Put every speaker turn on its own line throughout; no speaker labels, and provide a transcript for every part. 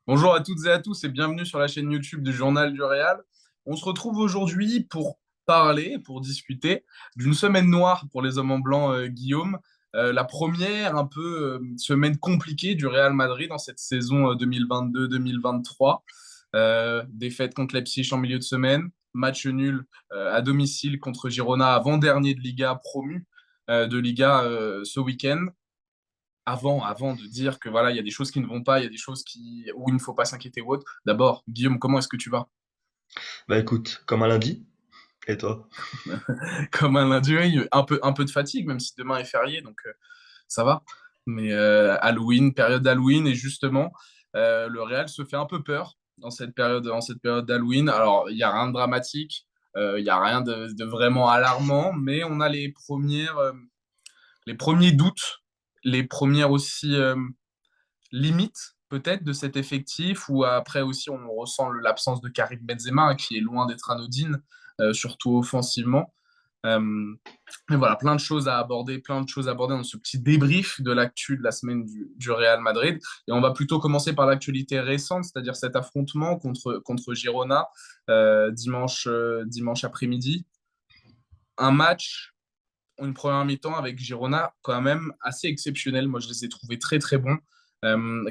Bonjour à toutes et à tous et bienvenue sur la chaîne YouTube du Journal du Réal. On se retrouve aujourd'hui pour parler, pour discuter d'une semaine noire pour les hommes en blanc, Guillaume. La première, un peu semaine compliquée du Real Madrid dans cette saison 2022-2023. Défaite contre Leipzig en milieu de semaine, match nul à domicile contre Girona, avant-dernier de Liga promu de Liga ce week-end avant de dire que voilà, il y a des choses qui ne vont pas, il y a des choses où il ne faut pas s'inquiéter ou autre. D'abord, Guillaume, comment est-ce que tu vas?
Bah écoute, comme un lundi, et toi?
Comme un lundi, oui, un peu de fatigue, même si demain est férié, donc ça va. Mais Halloween, période d'Halloween, et justement, le Real se fait un peu peur dans cette période d'Halloween. Alors, il n'y a rien de dramatique, il n'y a rien de vraiment alarmant, mais on a les premiers doutes, les premières aussi limite peut-être de cet effectif, ou après aussi on ressent l'absence de Karim Benzema, hein, qui est loin d'être anodine, surtout offensivement. Euh, mais voilà, plein de choses à aborder dans ce petit débrief de l'actu de la semaine du Real Madrid. Et on va plutôt commencer par l'actualité récente, c'est-à-dire cet affrontement contre Girona dimanche après-midi. Un match, une première mi-temps avec Girona quand même assez exceptionnel. Moi, je les ai trouvés très très bons.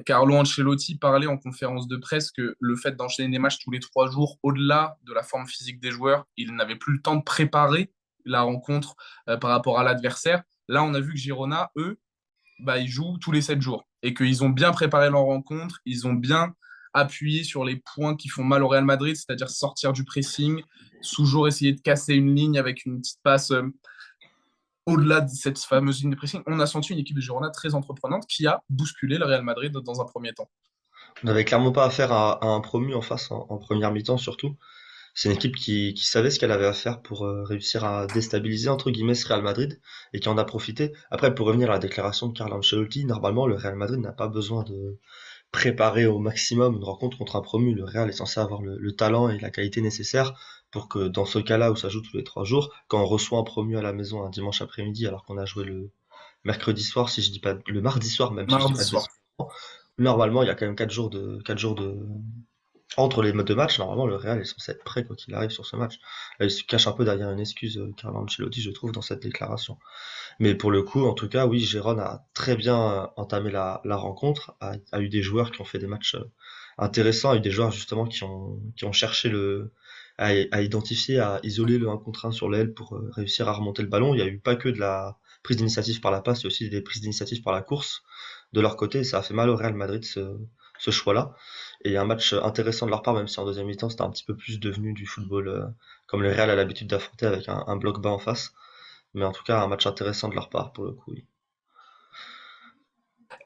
Carlo Ancelotti parlait en conférence de presse que le fait d'enchaîner des matchs tous les 3 jours, au-delà de la forme physique des joueurs, il n'avait plus le temps de préparer la rencontre par rapport à l'adversaire. Là, on a vu que Girona, eux, bah, ils jouent tous les 7 jours et qu'ils ont bien préparé leur rencontre, ils ont bien appuyé sur les points qui font mal au Real Madrid, c'est-à-dire sortir du pressing, toujours essayer de casser une ligne avec une petite passe au-delà de cette fameuse ligne de pressing. On a senti une équipe de Girona très entreprenante qui a bousculé le Real Madrid dans un premier temps.
On n'avait clairement pas affaire à un promu en face en première mi-temps surtout. C'est une équipe qui savait ce qu'elle avait à faire pour réussir à déstabiliser entre guillemets ce Real Madrid et qui en a profité. Après, pour revenir à la déclaration de Carlo Ancelotti, normalement le Real Madrid n'a pas besoin de préparer au maximum une rencontre contre un promu. Le Real est censé avoir le talent et la qualité nécessaire pour que dans ce cas-là où ça joue tous les 3 jours, quand on reçoit un promu à la maison un dimanche après-midi alors qu'on a joué le mercredi soir, si je dis pas le mardi soir même si je dis
Mardi
pas de bêtises.
soir.
Normalement, il y a quand même 4 jours de entre les deux matchs. Normalement, le Real est censé être prêt quoi qu'il arrive sur ce match. Là, il se cache un peu derrière une excuse, Carlo Ancelotti, je trouve, dans cette déclaration. Mais pour le coup, en tout cas, oui, Gérone a très bien entamé la rencontre, a eu des joueurs qui ont fait des matchs intéressants, a eu des joueurs justement qui ont cherché à identifier, à isoler le 1 contre 1 sur l'aile pour réussir à remonter le ballon. Il y a eu pas que de la prise d'initiative par la passe, il y a aussi des prises d'initiative par la course de leur côté. Ça a fait mal au Real Madrid ce choix-là. Et un match intéressant de leur part, même si en deuxième mi-temps c'était un petit peu plus devenu du football comme le Real a l'habitude d'affronter avec un bloc bas en face. Mais en tout cas, un match intéressant de leur part pour le coup, oui.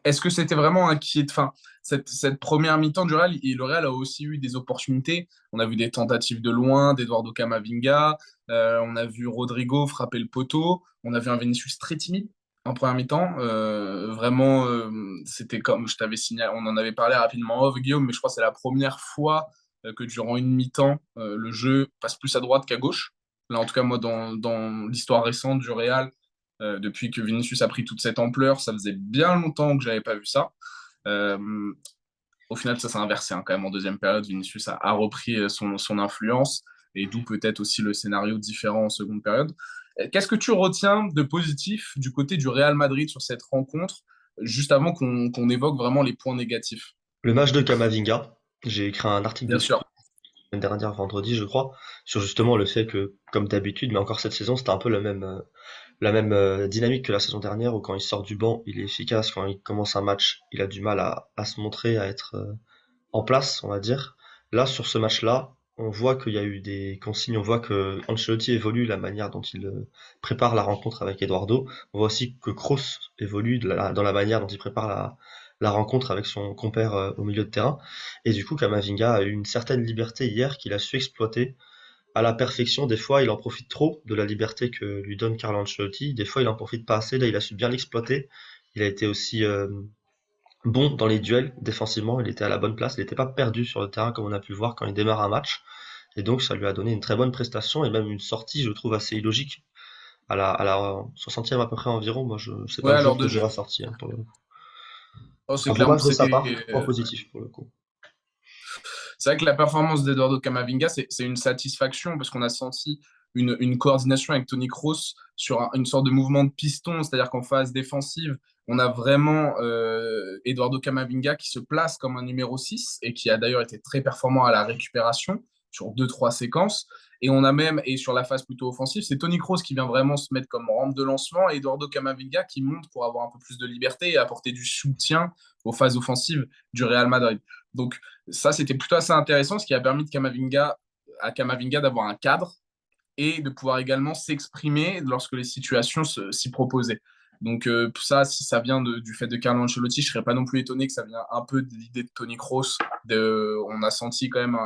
Est-ce que c'était vraiment inquiet? Enfin, cette première mi-temps du Real, et le Real a aussi eu des opportunités. On a vu des tentatives de loin d'Eduardo Camavinga, on a vu Rodrigo frapper le poteau, on a vu un Vinicius très timide en première mi-temps. Vraiment, c'était comme je t'avais signalé, on en avait parlé rapidement en off, Guillaume, mais je crois que c'est la première fois que durant une mi-temps, le jeu passe plus à droite qu'à gauche. Là, en tout cas, moi, dans l'histoire récente du Real, depuis que Vinicius a pris toute cette ampleur. Ça faisait bien longtemps que j'avais pas vu ça. Euh, Au final, ça s'est inversé, hein, quand même en deuxième période. Vinicius a repris son influence, et d'où peut-être aussi le scénario différent en seconde période. Qu'est-ce que tu retiens de positif du côté du Real Madrid sur cette rencontre, juste avant qu'on évoque vraiment les points négatifs?
Le match de Camavinga, j'ai écrit un article
Bien
dessus
sûr.
la semaine dernière, vendredi, je crois, sur justement le fait que, comme d'habitude, mais encore cette saison, c'était un peu la même dynamique que la saison dernière, où quand il sort du banc, il est efficace, quand il commence un match, il a du mal à se montrer, à être en place, on va dire. Là, sur ce match-là, on voit qu'il y a eu des consignes, on voit que Ancelotti évolue la manière dont il prépare la rencontre avec Eduardo. On voit aussi que Kroos évolue dans la manière dont il prépare la rencontre avec son compère au milieu de terrain. Et du coup, Kamavinga a eu une certaine liberté hier qu'il a su exploiter à la perfection. Des fois, il en profite trop de la liberté que lui donne Carlo Ancelotti. Des fois, il en profite pas assez. Là, il a su bien l'exploiter. Il a été aussi bon dans les duels défensivement, il était à la bonne place, il n'était pas perdu sur le terrain comme on a pu le voir quand il démarre un match. Et donc ça lui a donné une très bonne prestation et même une sortie, je trouve, assez illogique. À la 60e à peu près environ, moi je c'est pas
Ouais,
le
alors
joueur que
de
j'aurais
jeu.
sorti hein, pour le coup.
Oh,
Un
c'est
beau
clair,
match de sa part, point positif pour le coup.
C'est vrai que la performance d'Eduardo Camavinga, c'est une satisfaction parce qu'on a senti une coordination avec Toni Kroos sur une sorte de mouvement de piston, c'est-à-dire qu'en phase défensive, on a vraiment Eduardo Camavinga qui se place comme un numéro 6 et qui a d'ailleurs été très performant à la récupération sur deux trois séquences. Et on a même, et sur la phase plutôt offensive, c'est Toni Kroos qui vient vraiment se mettre comme rampe de lancement et Eduardo Camavinga qui monte pour avoir un peu plus de liberté et apporter du soutien aux phases offensives du Real Madrid. Donc ça, c'était plutôt assez intéressant, ce qui a permis à Camavinga d'avoir un cadre et de pouvoir également s'exprimer lorsque les situations s'y proposaient. Donc ça, si ça vient du fait de Carlo Ancelotti, je ne serais pas non plus étonné que ça vienne un peu de l'idée de Toni Kroos. On a senti quand même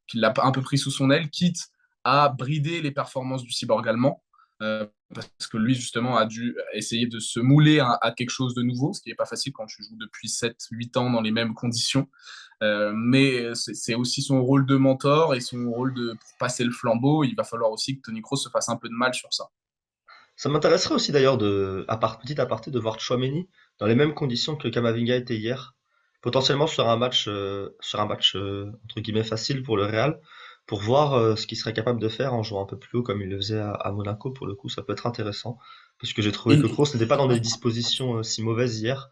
qu'il l'a un peu pris sous son aile, quitte à brider les performances du cyborg allemand. Parce que lui, justement, a dû essayer de se mouler à quelque chose de nouveau, ce qui n'est pas facile quand tu joues depuis 7-8 ans dans les mêmes conditions. Mais c'est aussi son rôle de mentor et son rôle pour passer le flambeau. Il va falloir aussi que Toni Kroos se fasse un peu de mal sur ça.
Ça m'intéresserait aussi d'ailleurs petit aparté, de voir Tchouaméni dans les mêmes conditions que Camavinga était hier, potentiellement sur un match entre guillemets facile pour le Real, pour voir ce qu'il serait capable de faire en jouant un peu plus haut comme il le faisait à Monaco. Pour le coup, ça peut être intéressant, parce que j'ai trouvé que
Et,
Kroos n'était pas dans des dispositions si mauvaises hier,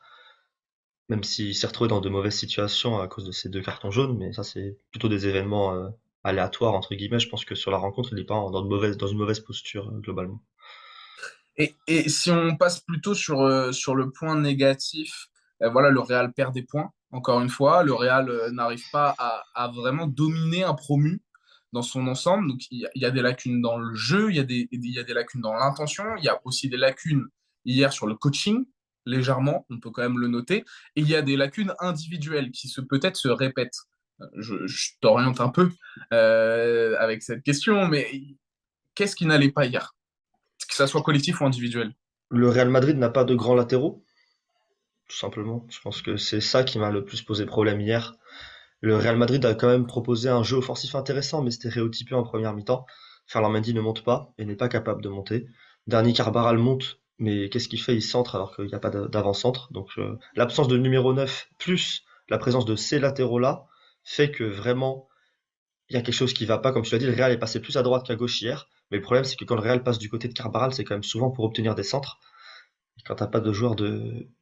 même s'il s'est retrouvé dans de mauvaises situations à cause de ces deux cartons jaunes, mais ça c'est plutôt des événements aléatoires entre guillemets. Je pense que sur la rencontre, il n'est pas dans une mauvaise posture globalement.
et si on passe plutôt sur le point négatif, voilà, le Real perd des points. Encore une fois, le Real n'arrive pas à vraiment dominer un promu dans son ensemble. Donc, il y a des lacunes dans le jeu, il y a des lacunes dans l'intention, il y a aussi des lacunes hier sur le coaching, légèrement, on peut quand même le noter. Et il y a des lacunes individuelles qui peut-être se répètent. Je t'oriente un peu avec cette question, mais qu'est-ce qui n'allait pas hier? Que ça soit collectif ou individuel.
Le Real Madrid n'a pas de grands latéraux, tout simplement. Je pense que c'est ça qui m'a le plus posé problème hier. Le Real Madrid a quand même proposé un jeu offensif intéressant, mais stéréotypé en première mi-temps. Ferland Mendy ne monte pas et n'est pas capable de monter. Dani Carvajal monte, mais qu'est-ce qu'il fait? Il centre alors qu'il n'y a pas d'avant-centre. Donc l'absence de numéro 9 plus la présence de ces latéraux-là fait que vraiment il y a quelque chose qui va pas. Comme tu l'as dit, le Real est passé plus à droite qu'à gauche hier. Mais le problème, c'est que quand le Real passe du côté de Carvajal, c'est quand même souvent pour obtenir des centres. Quand t'as pas de joueur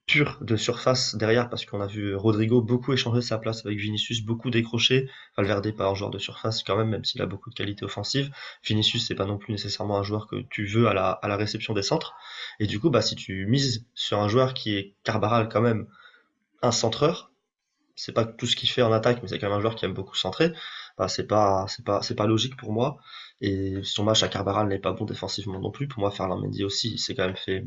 pur de surface derrière, parce qu'on a vu Rodrigo beaucoup échanger sa place avec Vinicius, beaucoup décrocher. Valverde pas un joueur de surface quand même, même s'il a beaucoup de qualité offensive. Vinicius, c'est pas non plus nécessairement un joueur que tu veux à la réception des centres. Et du coup, bah, si tu mises sur un joueur qui est Carvajal quand même, un centreur, c'est pas tout ce qu'il fait en attaque, mais c'est quand même un joueur qui aime beaucoup centrer. Bah, c'est pas logique pour moi. Et son match à Carvajal n'est pas bon défensivement non plus. Pour moi, Ferland Mendy aussi, il s'est quand même fait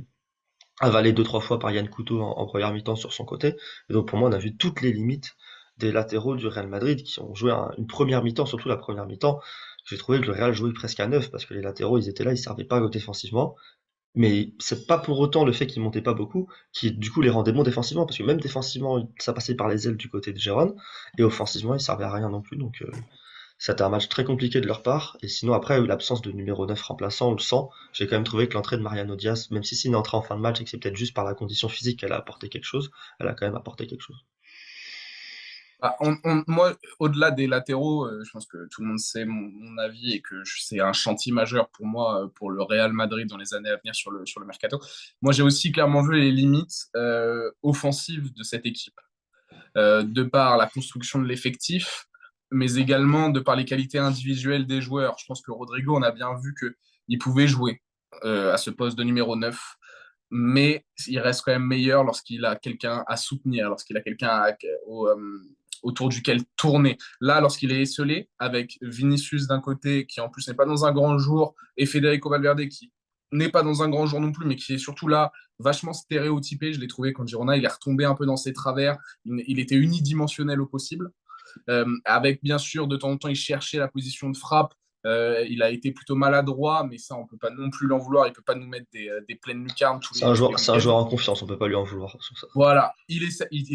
avalé deux trois fois par Yann Couto en première mi-temps sur son côté. Et donc pour moi, on a vu toutes les limites des latéraux du Real Madrid qui ont joué une première mi-temps, surtout la première mi-temps. J'ai trouvé que le Real jouait presque à neuf parce que les latéraux, ils étaient là, ils servaient pas défensivement. Mais c'est pas pour autant le fait qu'ils montaient pas beaucoup qui du coup les rendait bons défensivement, parce que même défensivement, ça passait par les ailes du côté de Gérone, et offensivement, ils servaient à rien non plus. Donc c'était un match très compliqué de leur part. Et sinon, après, l'absence de numéro 9 remplaçant, on le sent. J'ai quand même trouvé que l'entrée de Mariano Diaz, même si c'est une entrée en fin de match et que c'est peut-être juste par la condition physique qu'elle a apporté quelque chose, elle a quand même apporté quelque chose.
Ah, moi, au-delà des latéraux, je pense que tout le monde sait mon avis et que c'est un chantier majeur pour moi, pour le Real Madrid dans les années à venir sur le mercato. Moi, j'ai aussi clairement vu les limites offensives de cette équipe, de par la construction de l'effectif, mais également de par les qualités individuelles des joueurs. Je pense que Rodrigo, on a bien vu qu'il pouvait jouer à ce poste de numéro 9, mais il reste quand même meilleur lorsqu'il a quelqu'un à soutenir, lorsqu'il a quelqu'un autour duquel tourner. Là, lorsqu'il est esselé, avec Vinicius d'un côté, qui en plus n'est pas dans un grand jour, et Federico Valverde, qui n'est pas dans un grand jour non plus, mais qui est surtout là, vachement stéréotypé. Je l'ai trouvé quand Girona, il est retombé un peu dans ses travers. Il était unidimensionnel au possible. Avec bien sûr, de temps en temps, il cherchait la position de frappe. Il a été plutôt maladroit, mais ça, on peut pas non plus l'en vouloir. Il peut pas nous mettre des pleines lucarnes tous les
C'est un
week-ends.
joueur en confiance, on peut pas lui en vouloir sur ça.
Voilà, il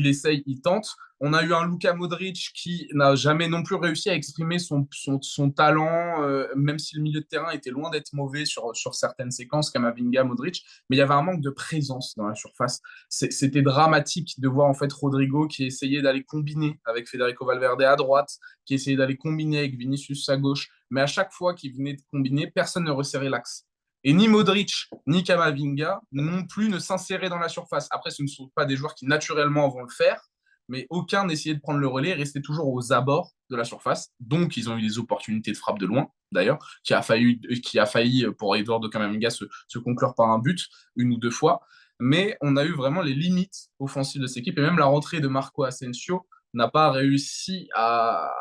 essaye, il tente. On a eu un Luka Modric qui n'a jamais non plus réussi à exprimer son talent, même si le milieu de terrain était loin d'être mauvais sur certaines séquences, Kamavinga, Modric, mais il y avait un manque de présence dans la surface. C'était dramatique de voir en fait Rodrigo qui essayait d'aller combiner avec Federico Valverde à droite, qui essayait d'aller combiner avec Vinicius à gauche, mais à chaque fois qu'il venait de combiner, personne ne resserrait l'axe. Et ni Modric, ni Kamavinga non plus ne s'inséraient dans la surface. Après, ce ne sont pas des joueurs qui naturellement vont le faire, mais aucun n'essayait de prendre le relais et restait toujours aux abords de la surface. Donc, ils ont eu des opportunités de frappe de loin, d'ailleurs, qui a failli pour Eduardo Camavinga, se conclure par un but, une ou deux fois. Mais on a eu vraiment les limites offensives de cette équipe, et même la rentrée de Marco Asensio n'a pas réussi à,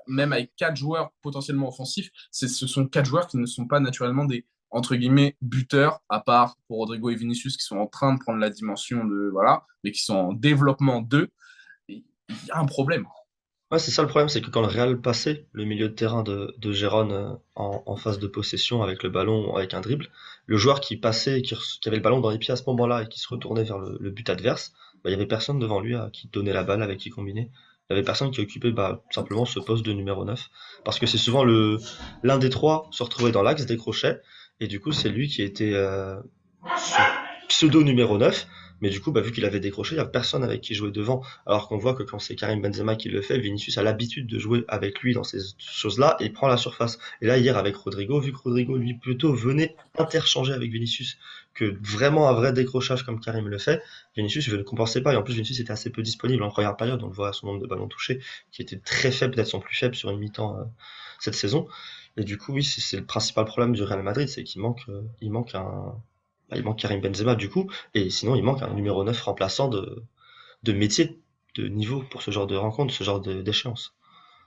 même avec quatre joueurs potentiellement offensifs, ce sont quatre joueurs qui ne sont pas naturellement des, entre guillemets, buteurs, à part pour Rodrigo et Vinicius qui sont en train de prendre la dimension de, voilà, mais qui sont en développement d'eux. Il y a un problème.
Ouais, c'est ça le problème, c'est que quand le Real passait le milieu de terrain de Gérone en phase de possession avec le ballon, avec un dribble, le joueur qui passait, qui avait le ballon dans les pieds à ce moment-là et qui se retournait vers le but adverse, bah, il y avait personne devant lui qui donnait la balle, avec qui combiner. Il y avait personne qui occupait bah, simplement ce poste de numéro 9. Parce que c'est souvent l'un des trois se retrouvait dans l'axe, décrochait, et du coup c'est lui qui était ce pseudo numéro 9. Mais du coup, bah, vu qu'il avait décroché, il n'y a personne avec qui jouer devant. Alors qu'on voit que quand c'est Karim Benzema qui le fait, Vinicius a l'habitude de jouer avec lui dans ces choses-là et il prend la surface. Et là, hier, avec Rodrigo, vu que Rodrigo, lui, plutôt venait interchanger avec Vinicius que vraiment un vrai décrochage comme Karim le fait, Vinicius ne compensait pas. Et en plus, Vinicius était assez peu disponible en première période. On le voit à son nombre de ballons touchés, qui était très faible, peut-être son plus faible sur une mi-temps cette saison. Et du coup, oui, c'est le principal problème du Real Madrid, c'est qu'il manque Karim Benzema du coup, et sinon il manque un numéro 9 remplaçant de métier, de niveau pour ce genre de rencontre, ce genre d'échéance.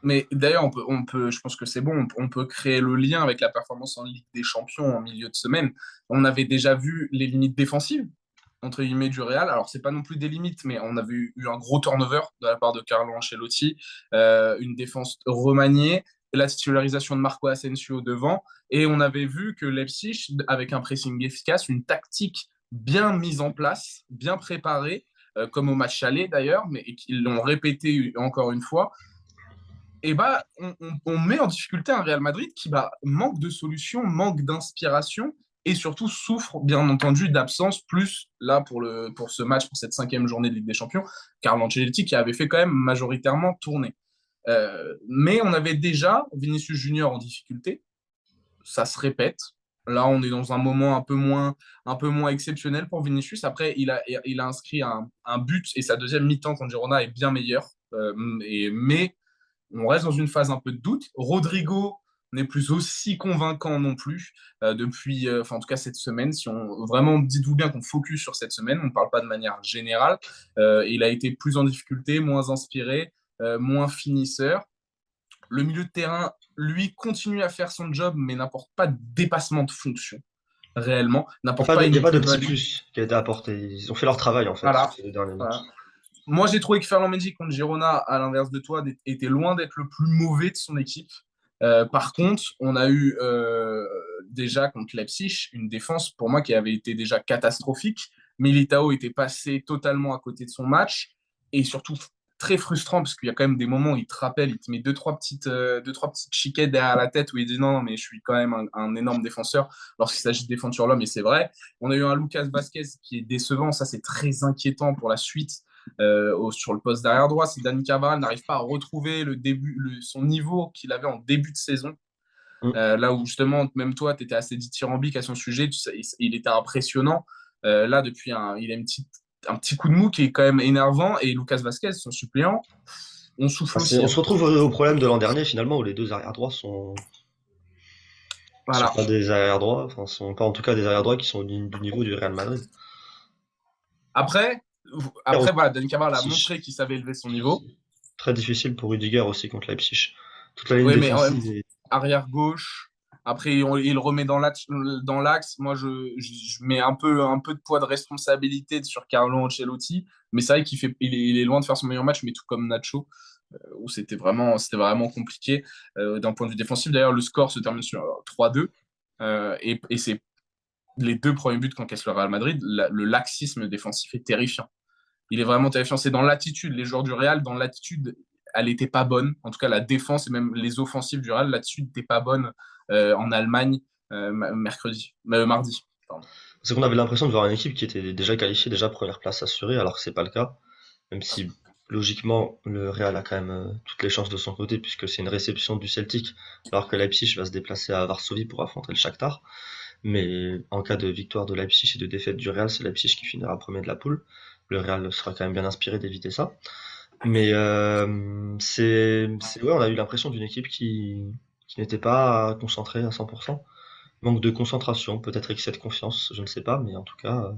Mais d'ailleurs, je pense que c'est bon, on peut créer le lien avec la performance en Ligue des Champions en milieu de semaine. On avait déjà vu les limites défensives, entre guillemets, du Real. Alors, c'est pas non plus des limites, mais on avait eu un gros turnover de la part de Carlo Ancelotti, une défense remaniée, la titularisation de Marco Asensio devant, et on avait vu que Leipzig, avec un pressing efficace, une tactique bien mise en place, bien préparée, comme au match aller d'ailleurs, mais qu'ils l'ont répété encore une fois, et bah, on met en difficulté un Real Madrid qui bah, manque de solutions, manque d'inspiration et surtout souffre, bien entendu, d'absence, plus là pour ce match, pour cette cinquième journée de Ligue des Champions, Carlo Ancelotti qui avait fait quand même majoritairement tourner. Mais on avait déjà Vinicius Junior en difficulté, ça se répète. Là, on est dans un moment un peu moins exceptionnel pour Vinicius. Après, il a inscrit un but et sa deuxième mi-temps contre Girona est bien meilleure. Mais on reste dans une phase un peu de doute. Rodrigo n'est plus aussi convaincant non plus depuis, enfin en tout cas cette semaine. Si on vraiment dites-vous bien qu'on focus sur cette semaine, on ne parle pas de manière générale. Il a été plus en difficulté, moins inspiré, moins finisseur. Le milieu de terrain, lui, continue à faire son job, mais n'apporte pas de dépassement de fonction réellement, n'apporte pas
Il y a
une
pas de petit
plus-value.
plus qui a été apporté. Ils ont fait leur travail en fait
Voilà.
sur les derniers
Voilà.
matchs.
Moi, j'ai trouvé que Ferland Mendy contre Girona, à l'inverse de toi, était loin d'être le plus mauvais de son équipe. Par contre, on a eu déjà contre Leipzig une défense pour moi qui avait été déjà catastrophique. Militao était passé totalement à côté de son match et surtout très frustrant parce qu'il y a quand même des moments où il te rappelle, il te met deux, trois petites chiquettes derrière la tête où il dit non, mais je suis quand même un énorme défenseur lorsqu'il s'agit de défendre sur l'homme et c'est vrai. On a eu un Lucas Vasquez qui est décevant, ça c'est très inquiétant pour la suite sur le poste d'arrière droit. Si Dani Carvajal n'arrive pas à retrouver son niveau qu'il avait en début de saison,
Mm.
là où justement, même toi, tu étais assez dithyrambique à son sujet, il était impressionnant. Là, depuis, il a un petit coup de mou qui est quand même énervant. Et Lucas Vasquez, son suppléant, on souffle
On
aussi, hein.
se retrouve au problème de l'an dernier finalement où les deux arrière droits sont
Voilà.
pas des arrière droits, enfin sont pas en tout cas des arrière droits qui sont du niveau du Real Madrid.
Après,
Aussi,
voilà, Dani Carvajal a montré qu'il savait élever son niveau.
très difficile pour Rudiger aussi contre Leipzig. Toute la ligne
Oui, mais en même
défensive
temps,
est...
arrière gauche. Après, il remet dans l'axe. Moi, je mets un peu de poids de responsabilité sur Carlo Ancelotti. Mais c'est vrai il est loin de faire son meilleur match, mais tout comme Nacho, où c'était vraiment compliqué d'un point de vue défensif. D'ailleurs, le score se termine sur 3-2. Et c'est les deux premiers buts qu'encaisse le Real Madrid. Le laxisme défensif est terrifiant. Il est vraiment terrifiant. C'est dans l'attitude. Les joueurs du Real, dans l'attitude, elle n'était pas bonne. En tout cas, la défense et même les offensives du Real, l'attitude n'était pas bonne en Allemagne mardi. Pardon.
C'est qu'on avait l'impression de voir une équipe qui était déjà qualifiée, déjà première place assurée, alors que c'est pas le cas. Même si logiquement le Real a quand même toutes les chances de son côté puisque c'est une réception du Celtic, alors que Leipzig va se déplacer à Varsovie pour affronter le Shakhtar. Mais en cas de victoire de Leipzig et de défaite du Real, c'est Leipzig qui finira premier de la poule. Le Real sera quand même bien inspiré d'éviter ça. Mais ouais, on a eu l'impression d'une équipe qui n'était pas concentrée à 100%. Manque de concentration, peut-être excès de confiance, je ne sais pas, mais en tout cas,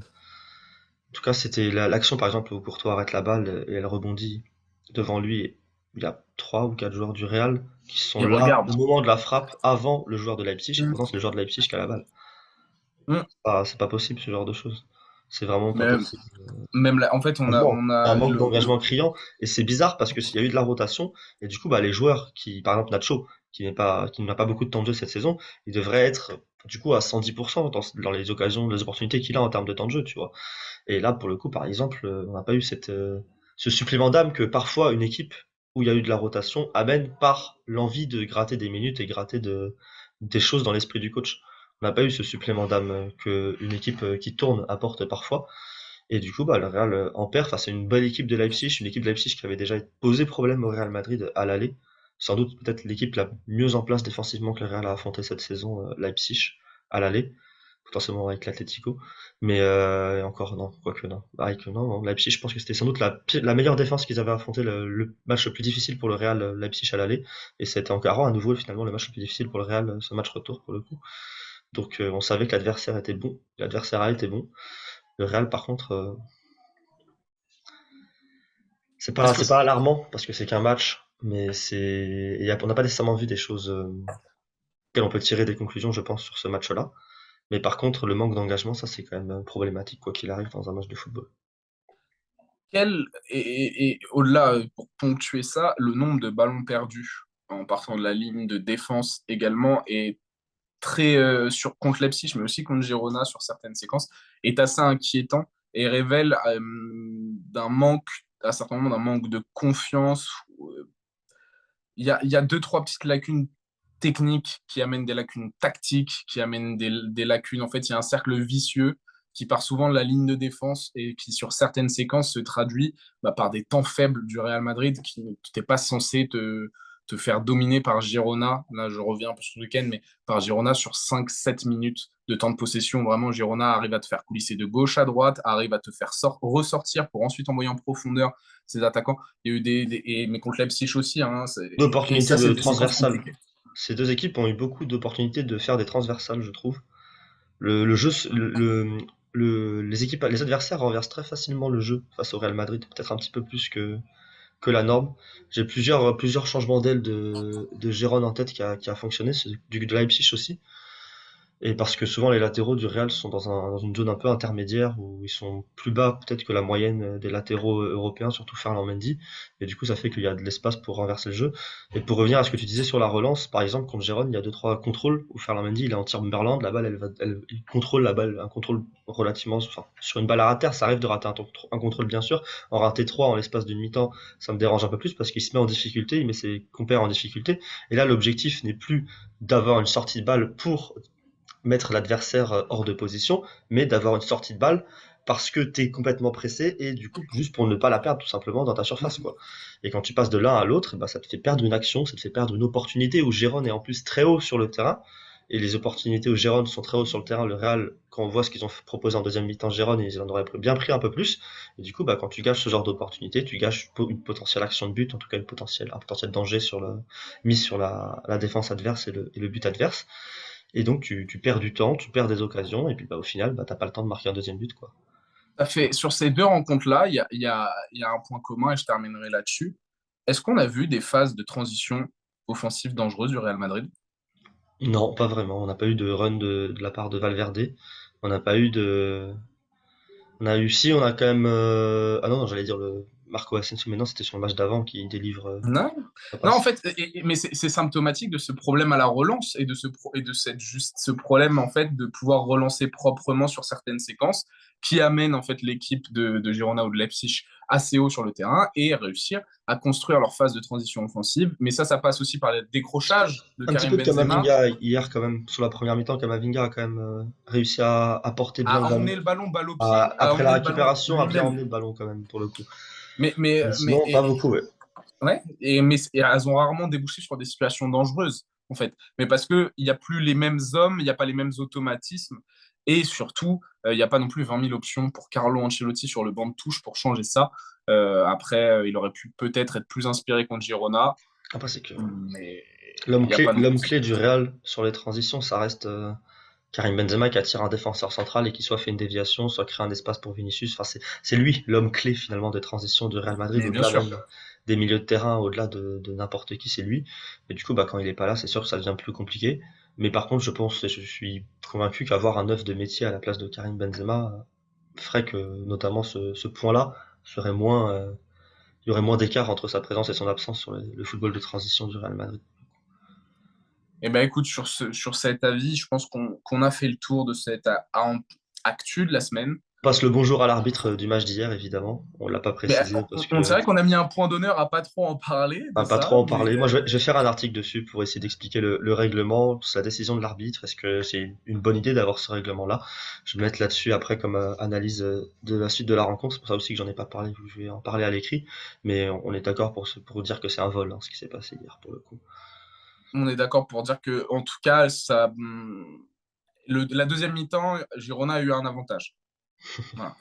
c'était l'action par exemple où Courtois arrête la balle et elle rebondit devant lui. Il y a trois ou quatre joueurs du Real qui sont
Il
là
regarde.
au moment de la frappe avant le joueur de Leipzig, et
Mm.
pourtant c'est le joueur de Leipzig qui a la balle.
Mm.
C'est pas possible ce genre de choses. C'est vraiment pas
Mais
possible.
même là, en fait,
Engagement.
on
Un
a
manque d'engagement criant. Et c'est bizarre parce que s'il y a eu de la rotation, et du coup, bah, les joueurs qui, par exemple, Nacho, qui n'a pas beaucoup de temps de jeu cette saison, il devrait être, du coup, à 110% dans les occasions, les opportunités qu'il a en termes de temps de jeu, tu vois. Et là, pour le coup, par exemple, on n'a pas eu ce supplément d'âme que parfois une équipe où il y a eu de la rotation amène par l'envie de gratter des minutes et gratter des choses dans l'esprit du coach. On n'a pas eu ce supplément d'âme que une équipe qui tourne apporte parfois. Et du coup, bah, le Real en perd face à une bonne équipe de Leipzig, une équipe de Leipzig qui avait déjà posé problème au Real Madrid à l'aller. Sans doute peut-être l'équipe la mieux en place défensivement que le Real a affronté cette saison, Leipzig, à l'aller, potentiellement avec l'Atlético. Mais encore non, quoique non. Avec non, non, Leipzig, je pense que c'était sans doute la meilleure défense qu'ils avaient affronté, le match le plus difficile pour le Real, Leipzig à l'aller. Et c'était encore à nouveau finalement le match le plus difficile pour le Real, ce match retour pour le coup. Donc on savait que l'adversaire était bon, l'adversaire a été bon. Le Real par contre,
Est-ce que
c'est pas alarmant parce que c'est qu'un match, mais on n'a pas nécessairement vu des choses auxquelles on peut tirer des conclusions, je pense, sur ce match-là. Mais par contre, le manque d'engagement, ça c'est quand même problématique, quoi qu'il arrive dans un match de football.
et au-delà, pour ponctuer ça, le nombre de ballons perdus en partant de la ligne de défense également est très contre Leipzig, mais aussi contre Girona sur certaines séquences, est assez inquiétant et révèle d'un manque, à certains moments, d'un manque de confiance. Il y a deux, trois petites lacunes techniques qui amènent des lacunes tactiques, qui amènent des lacunes. En fait, il y a un cercle vicieux qui part souvent de la ligne de défense et qui, sur certaines séquences, se traduit par des temps faibles du Real Madrid qui n'étaient pas censés te faire dominer par Girona. Là, je reviens un peu sur le week-end, mais par Girona sur 5-7 minutes de temps de possession. Vraiment, Girona arrive à te faire coulisser de gauche à droite, arrive à te faire ressortir pour ensuite envoyer en profondeur ses attaquants. Il y a eu mais contre Leipzig aussi, hein, et
D'opportunités
ça,
de
c'est des séquences
transversales.
compliquées.
Ces deux équipes ont eu beaucoup d'opportunités de faire des transversales, je trouve. Le jeu, les adversaires renversent très facilement le jeu face au Real Madrid, peut-être un petit peu plus que la norme. J'ai plusieurs changements d'aile de Gérone en tête qui a fonctionné, de Leipzig aussi. Et parce que souvent les latéraux du Real sont dans une zone un peu intermédiaire où ils sont plus bas peut-être que la moyenne des latéraux européens, surtout Ferland Mendy. Et du coup, ça fait qu'il y a de l'espace pour renverser le jeu. Et pour revenir à ce que tu disais sur la relance, par exemple, contre Gérone, il y a deux, trois contrôles où Ferland Mendy, il est en tir Berland, la balle, il contrôle la balle, un contrôle relativement, enfin, sur une balle à rater, ça arrive de rater un contrôle bien sûr. En rater trois en l'espace d'une mi-temps, ça me dérange un peu plus parce qu'il se met en difficulté, il met ses compères en difficulté. Et là, l'objectif n'est plus d'avoir une sortie de balle pour mettre l'adversaire hors de position, mais d'avoir une sortie de balle parce que tu es complètement pressé et du coup juste pour ne pas la perdre tout simplement dans ta surface quoi. Et quand tu passes de l'un à l'autre, bah, ça te fait perdre une action, ça te fait perdre une opportunité où Gérone est en plus très haut sur le terrain et les opportunités où Gérone sont très haut sur le terrain, le Real quand on voit ce qu'ils ont proposé en deuxième mi-temps Gérone, ils en auraient bien pris un peu plus et du coup bah quand tu gâches ce genre d'opportunité, tu gâches une potentielle action de but, en tout cas un potentiel danger mis sur la défense adverse et le but adverse. Et donc tu perds du temps, tu perds des occasions, et puis bah, au final, bah, t'as pas le temps de marquer un deuxième but, quoi.
Ça fait, sur ces deux rencontres-là, il y a un point commun et je terminerai là-dessus. Est-ce qu'on a vu des phases de transition offensive dangereuses du Real Madrid?
Non, pas vraiment. On n'a pas eu de run de la part de Valverde. On n'a pas eu de. On a eu si, on a quand même. Ah non, non, j'allais dire Marco Asensio, mais non, c'était sur le match d'avant qui délivre
Non,
la
non, en
passe.
fait, mais c'est symptomatique de ce problème à la relance et de ce problème en fait de pouvoir relancer proprement sur certaines séquences qui amènent en fait l'équipe de Girona ou de Leipzig assez haut sur le terrain et réussir à construire leur phase de transition offensive. Mais ça passe aussi par le décrochage de
Un petit
Karim
peu de
Benzema
Kamavinga hier quand même, sur la première mi-temps, Kamavinga a quand même réussi à porter bien le
à
ballon.
emmener le ballon balle au pied, à
Après la
emmener le ballon
récupération, a bien
lui-même.
emmené le ballon quand même, pour le coup.
Mais, mais,
Mais
mais
sinon, pas beaucoup, ouais.
ouais, et elles ont rarement débouché sur des situations dangereuses, en fait. Mais parce qu'il n'y a plus les mêmes hommes, il n'y a pas les mêmes automatismes, et surtout, il n'y a pas non plus 20 000 options pour Carlo Ancelotti sur le banc de touche pour changer ça. Après, il aurait pu peut-être être plus inspiré contre Girona,
Après, c'est que
mais il n'y a pas non
l'homme
plus.
clé du Real sur les transitions, ça reste Karim Benzema qui attire un défenseur central et qui soit fait une déviation, soit crée un espace pour Vinicius. Enfin, c'est lui l'homme clé finalement de transition du Real Madrid,
Mais bien
au-delà
sûr.
même des milieux de terrain, au-delà de n'importe qui, c'est lui. Et du coup, bah, quand il est pas là, c'est sûr que ça devient plus compliqué. Mais par contre, je suis convaincu qu'avoir un neuf de métier à la place de Karim Benzema ferait que notamment ce point-là serait moins, il y aurait moins d'écart entre sa présence et son absence sur le football de transition du Real Madrid.
Eh ben, écoute, sur cet avis, je pense qu'on a fait le tour de cette actu de la semaine.
Passe le bonjour à l'arbitre du match d'hier, évidemment. On l'a pas
Mais
précisé parce
on
que
dirait qu'on a mis un point d'honneur à pas trop en parler
on
de
va pas trop
ça,
en
mais
parler. Moi, je vais faire un article dessus pour essayer d'expliquer le règlement, la décision de l'arbitre. Est-ce que c'est une bonne idée d'avoir ce règlement-là? Je vais me mettre là-dessus après comme analyse de la suite de la rencontre. C'est pour ça aussi que j'en ai pas parlé, vu que je vais en parler à l'écrit. Mais on est d'accord pour dire que c'est un vol, hein, ce qui s'est passé hier, pour le coup.
on est d'accord pour dire que, en tout cas, la deuxième mi-temps, Girona a eu un avantage. Voilà.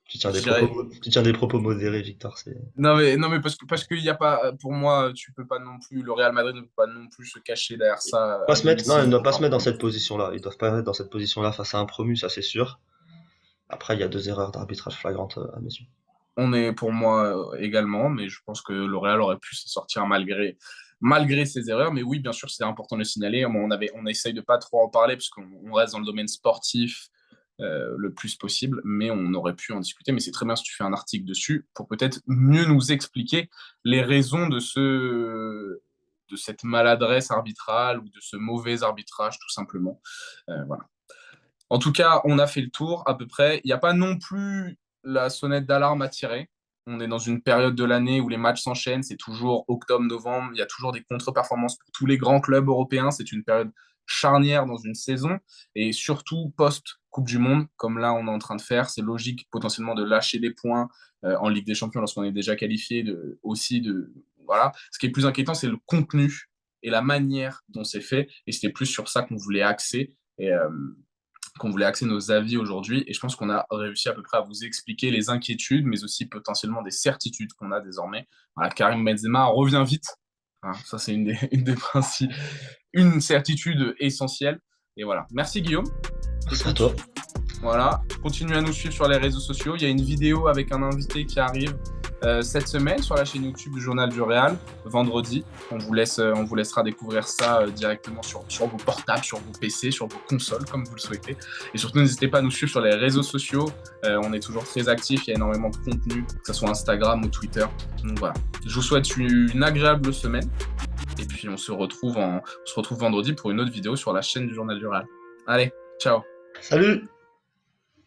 Je dirais.
Tu tiens des propos modérés, Victor. C'est
Non, mais parce qu'il y a pas, pour moi, tu peux pas non plus, le Real Madrid ne peut pas non plus se cacher derrière ça
pas
à
se mettre, non,
domicile
ils ne doivent pas se
encore.
mettre dans cette position-là. Ils doivent pas se mettre dans cette position-là face à un promu, ça c'est sûr. Après, il y a deux erreurs d'arbitrage flagrantes à mes yeux.
On est pour moi également, mais je pense que le Real aurait pu s'en sortir malgré ses erreurs. Mais oui, bien sûr, c'est important de le signaler. On essaye de pas trop en parler parce qu'on reste dans le domaine sportif le plus possible, mais on aurait pu en discuter. Mais c'est très bien si tu fais un article dessus pour peut-être mieux nous expliquer les raisons de cette maladresse arbitrale ou de ce mauvais arbitrage, tout simplement. Voilà. En tout cas, on a fait le tour à peu près. Il n'y a pas non plus la sonnette d'alarme à tirer. On est dans une période de l'année où les matchs s'enchaînent. C'est toujours octobre-novembre. Il y a toujours des contre-performances pour tous les grands clubs européens. C'est une période charnière dans une saison. Et surtout post-Coupe du Monde, comme là on est en train de faire, c'est logique potentiellement de lâcher des points en Ligue des Champions lorsqu'on est déjà qualifié. Voilà. Ce qui est plus inquiétant, c'est le contenu et la manière dont c'est fait. Et c'était plus sur ça qu'on voulait axer nos avis aujourd'hui. Et je pense qu'on a réussi à peu près à vous expliquer les inquiétudes, mais aussi potentiellement des certitudes qu'on a désormais. Voilà, Karim Benzema revient vite. Hein, ça, c'est une des principes, une certitude essentielle. Et voilà. Merci Guillaume.
Merci à
Écoute,
toi.
voilà, continuez à nous suivre sur les réseaux sociaux. Il y a une vidéo avec un invité qui arrive cette semaine sur la chaîne YouTube du Journal du Real, vendredi. On vous laissera découvrir ça directement sur vos portables, sur vos PC, sur vos consoles, comme vous le souhaitez. Et surtout, n'hésitez pas à nous suivre sur les réseaux sociaux. On est toujours très actifs, il y a énormément de contenu, que ce soit Instagram ou Twitter. Donc voilà, je vous souhaite une agréable semaine. Et puis on se retrouve vendredi pour une autre vidéo sur la chaîne du Journal du Real. Allez, ciao.
Salut!